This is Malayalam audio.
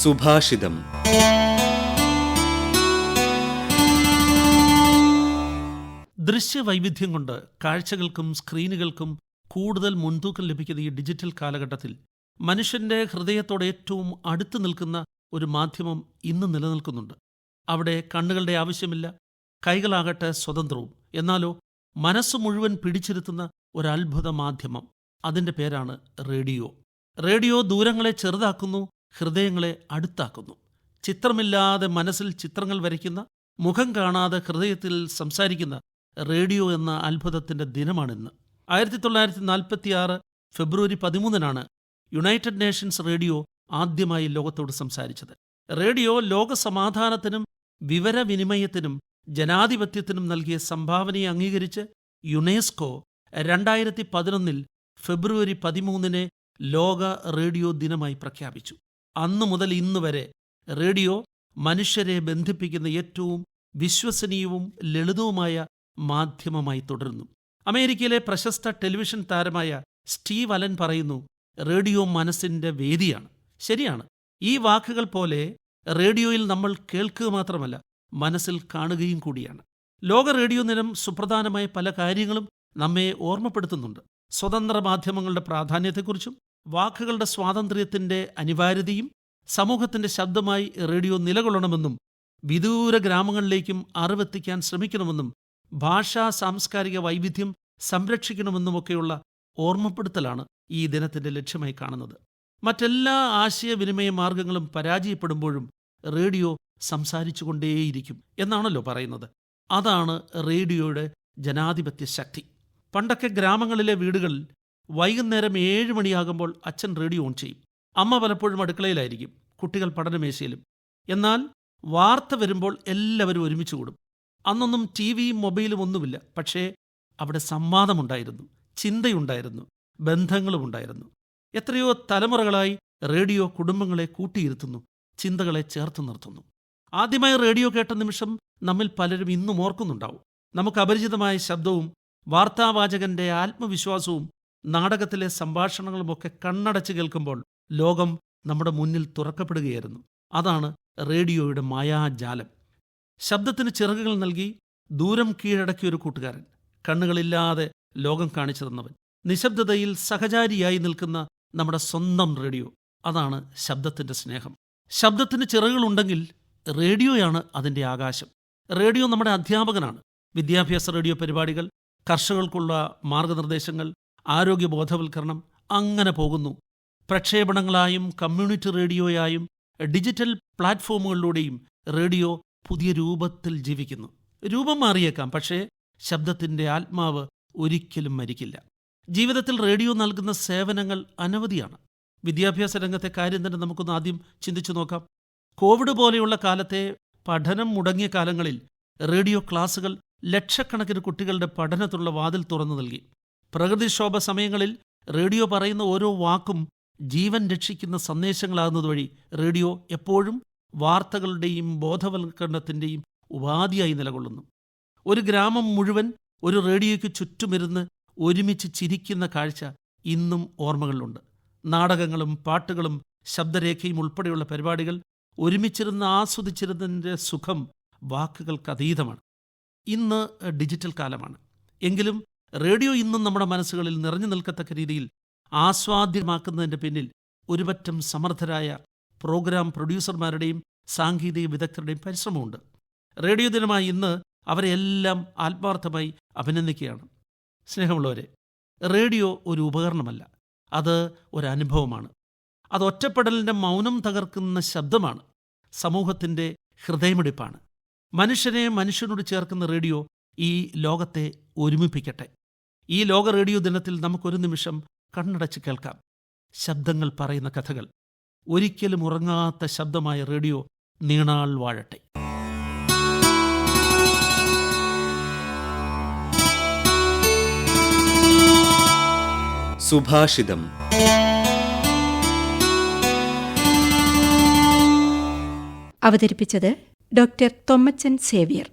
സുഭാഷിതം. ദൃശ്യവൈവിധ്യം കൊണ്ട് കാഴ്ചകൾക്കും സ്ക്രീനുകൾക്കും കൂടുതൽ മുൻതൂക്കം ലഭിക്കുന്ന ഈ ഡിജിറ്റൽ കാലഘട്ടത്തിൽ മനുഷ്യന്റെ ഹൃദയത്തോട് ഏറ്റവും അടുത്ത് നിൽക്കുന്ന ഒരു മാധ്യമം ഇന്ന് നിലനിൽക്കുന്നുണ്ട്. അവിടെ കണ്ണുകളുടെ ആവശ്യമില്ല, കൈകളാകട്ടെ സ്വതന്ത്രവും. എന്നാലോ മനസ്സ് മുഴുവൻ പിടിച്ചിരുത്തുന്ന ഒരത്ഭുത മാധ്യമം, അതിൻ്റെ പേരാണ് റേഡിയോ. റേഡിയോ ദൂരങ്ങളെ ചെറുതാക്കുന്നു, ഹൃദയങ്ങളെ അടുത്താക്കുന്നു. ചിത്രമില്ലാതെ മനസ്സിൽ ചിത്രങ്ങൾ വരയ്ക്കുന്ന, മുഖം കാണാതെ ഹൃദയത്തിൽ സംസാരിക്കുന്ന റേഡിയോ എന്ന അത്ഭുതത്തിൻ്റെ ദിനമാണിന്ന്. 1946 ഫെബ്രുവരി 13 യുണൈറ്റഡ് നേഷൻസ് റേഡിയോ ആദ്യമായി ലോകത്തോട് സംസാരിച്ചത്. റേഡിയോ ലോകസമാധാനത്തിനും വിവരവിനിമയത്തിനും ജനാധിപത്യത്തിനും നൽകിയ സംഭാവനയെ അംഗീകരിച്ച് യുനെസ്കോ 2011 ഫെബ്രുവരി 13 ലോക റേഡിയോ ദിനമായി പ്രഖ്യാപിച്ചു. അന്നു മുതൽ ഇന്ന് വരെ റേഡിയോ മനുഷ്യരെ ബന്ധിപ്പിക്കുന്ന ഏറ്റവും വിശ്വസനീയവും ലളിതവുമായ മാധ്യമമായി തുടരുന്നു. അമേരിക്കയിലെ പ്രശസ്ത ടെലിവിഷൻ താരമായ സ്റ്റീവ് അലൻ പറയുന്നു, റേഡിയോ മനസ്സിന്റെ വേദിയാണ്. ശരിയാണ്. ഈ വാക്കുകൾ പോലെ റേഡിയോയിൽ നമ്മൾ കേൾക്കുക മാത്രമല്ല, മനസ്സിൽ കാണുകയും കൂടിയാണ്. ലോക റേഡിയോ ദിനം സുപ്രധാനമായ പല കാര്യങ്ങളും നമ്മെ ഓർമ്മപ്പെടുത്തുന്നുണ്ട്. സ്വതന്ത്ര മാധ്യമങ്ങളുടെ പ്രാധാന്യത്തെക്കുറിച്ചും വാക്കുകളുടെ സ്വാതന്ത്ര്യത്തിന്റെ അനിവാര്യതയും സമൂഹത്തിന്റെ ശബ്ദമായി റേഡിയോ നിലകൊള്ളണമെന്നും വിദൂര ഗ്രാമങ്ങളിലേക്കും അറിവെത്തിക്കാൻ ശ്രമിക്കണമെന്നും ഭാഷാ സാംസ്കാരിക വൈവിധ്യം സംരക്ഷിക്കണമെന്നുമൊക്കെയുള്ള ഓർമ്മപ്പെടുത്തലാണ് ഈ ദിനത്തിന്റെ ലക്ഷ്യമായി കാണുന്നത്. മറ്റെല്ലാ ആശയവിനിമയ മാർഗങ്ങളും പരാജയപ്പെടുമ്പോഴും റേഡിയോ സംസാരിച്ചുകൊണ്ടേയിരിക്കും എന്നാണല്ലോ പറയുന്നത്. അതാണ് റേഡിയോയുടെ ജനാധിപത്യ ശക്തി. പണ്ടൊക്കെ ഗ്രാമങ്ങളിലെ വീടുകളിൽ വൈകുന്നേരം 7 മണിയാകുമ്പോൾ അച്ഛൻ റേഡിയോ ഓൺ ചെയ്യും. അമ്മ പലപ്പോഴും അടുക്കളയിലായിരിക്കും, കുട്ടികൾ പഠനമേശയിലും. എന്നാൽ വാർത്ത വരുമ്പോൾ എല്ലാവരും ഒരുമിച്ച് കൂടും. അന്നൊന്നും ടിവിയും മൊബൈലും ഒന്നുമില്ല. പക്ഷേ അവിടെ സംവാദമുണ്ടായിരുന്നു, ചിന്തയുണ്ടായിരുന്നു, ബന്ധങ്ങളുമുണ്ടായിരുന്നു. എത്രയോ തലമുറകളായി റേഡിയോ കുടുംബങ്ങളെ കൂട്ടിയിരുത്തുന്നു, ചിന്തകളെ ചേർത്ത് നിർത്തുന്നു. ആദ്യമായി റേഡിയോ കേട്ട നിമിഷം നമ്മിൽ പലരും ഇന്നും ഓർക്കുന്നുണ്ടാവും. നമുക്ക് അപരിചിതമായ ശബ്ദവും വാർത്താവാചകന്റെ ആത്മവിശ്വാസവും നാടകത്തിലെ സംഭാഷണങ്ങളുമൊക്കെ കണ്ണടച്ച് കേൾക്കുമ്പോൾ ലോകം നമ്മുടെ മുന്നിൽ തുറക്കപ്പെടുകയായിരുന്നു. അതാണ് റേഡിയോയുടെ മായാജാലം. ശബ്ദത്തിന് ചിറകുകൾ നൽകി ദൂരം കീഴടക്കിയൊരു കൂട്ടുകാരൻ, കണ്ണുകളില്ലാതെ ലോകം കാണിച്ചു തന്നവൻ, നിശബ്ദതയിൽ സഹചാരിയായി നിൽക്കുന്ന നമ്മുടെ സ്വന്തം റേഡിയോ. അതാണ് ശബ്ദത്തിന്റെ സ്നേഹം. ശബ്ദത്തിന് ചിറകുകളുണ്ടെങ്കിൽ റേഡിയോയാണ് അതിൻ്റെ ആകാശം. റേഡിയോ നമ്മുടെ അധ്യാപകനാണ്. വിദ്യാഭ്യാസ റേഡിയോ പരിപാടികൾ, കർഷകർക്കുള്ള മാർഗനിർദ്ദേശങ്ങൾ, ആരോഗ്യ ബോധവൽക്കരണം, അങ്ങനെ പോകുന്നു. പ്രക്ഷേപണങ്ങളായും കമ്മ്യൂണിറ്റി റേഡിയോയായും ഡിജിറ്റൽ പ്ലാറ്റ്ഫോമുകളിലൂടെയും റേഡിയോ പുതിയ രൂപത്തിൽ ജീവിക്കുന്നു. രൂപം മാറിയേക്കാം, പക്ഷേ ശബ്ദത്തിൻ്റെ ആത്മാവ് ഒരിക്കലും മരിക്കില്ല. ജീവിതത്തിൽ റേഡിയോ നൽകുന്ന സേവനങ്ങൾ അനവധിയാണ്. വിദ്യാഭ്യാസ രംഗത്തെ കാര്യം തന്നെ നമുക്കൊന്ന് ആദ്യം ചിന്തിച്ചു നോക്കാം. കോവിഡ് പോലെയുള്ള കാലത്തെ പഠനം മുടങ്ങിയ കാലങ്ങളിൽ റേഡിയോ ക്ലാസുകൾ ലക്ഷക്കണക്കിന് കുട്ടികളുടെ പഠനത്തിനുള്ള വാതിൽ തുറന്നു നൽകി. പ്രകൃതിക്ഷോഭ സമയങ്ങളിൽ റേഡിയോ പറയുന്ന ഓരോ വാക്കും ജീവൻ രക്ഷിക്കുന്ന സന്ദേശങ്ങളാകുന്നതുവഴി റേഡിയോ എപ്പോഴും വാർത്തകളുടെയും ബോധവൽക്കരണത്തിൻ്റെയും ഉപാധിയായി നിലകൊള്ളുന്നു. ഒരു ഗ്രാമം മുഴുവൻ ഒരു റേഡിയോയ്ക്ക് ചുറ്റുമിരുന്ന് ഒരുമിച്ച് ചിരിക്കുന്ന കാഴ്ച ഇന്നും ഓർമ്മകളിലുണ്ട്. നാടകങ്ങളും പാട്ടുകളും ശബ്ദരേഖയും ഉൾപ്പെടെയുള്ള പരിപാടികൾ ഒരുമിച്ചിരുന്ന് ആസ്വദിച്ചിരുന്നതിൻ്റെ സുഖം വാക്കുകൾക്കതീതമാണ്. ഇന്ന് ഡിജിറ്റൽ കാലമാണ്. എങ്കിലും റേഡിയോ ഇന്നും നമ്മുടെ മനസ്സുകളിൽ നിറഞ്ഞു നിൽക്കത്തക്ക രീതിയിൽ ആസ്വാദ്യമാക്കുന്നതിൻ്റെ പിന്നിൽ ഒരുപറ്റം സമർത്ഥരായ പ്രോഗ്രാം പ്രൊഡ്യൂസർമാരുടെയും സാങ്കേതിക വിദഗ്ധരുടെയും പരിശ്രമമുണ്ട്. റേഡിയോ ദിനമായി ഇന്ന് അവരെ എല്ലാം ആത്മാർത്ഥമായി അഭിനന്ദിക്കുകയാണ്. സ്നേഹമുള്ളവരെ, റേഡിയോ ഒരു ഉപകരണമല്ല, അത് ഒരനുഭവമാണ്. അത് ഒറ്റപ്പെടലിൻ്റെ മൗനം തകർക്കുന്ന ശബ്ദമാണ്, സമൂഹത്തിൻ്റെ ഹൃദയമിടിപ്പാണ്. മനുഷ്യനെ മനുഷ്യനോട് ചേർക്കുന്ന റേഡിയോ ഈ ലോകത്തെ ഒരുമിപ്പിക്കട്ടെ. ഈ ലോക റേഡിയോ ദിനത്തിൽ നമുക്കൊരു നിമിഷം കണ്ണടച്ച് കേൾക്കാം ശബ്ദങ്ങൾ പറയുന്ന കഥകൾ. ഒരിക്കലും ഉറങ്ങാത്ത ശബ്ദമായ റേഡിയോ നീണാൾ വാഴട്ടെ. സുഭാഷിതം. അവതരിപ്പിച്ചത് ഡോക്ടർ തൊമ്മച്ചൻ സേവ്യർ.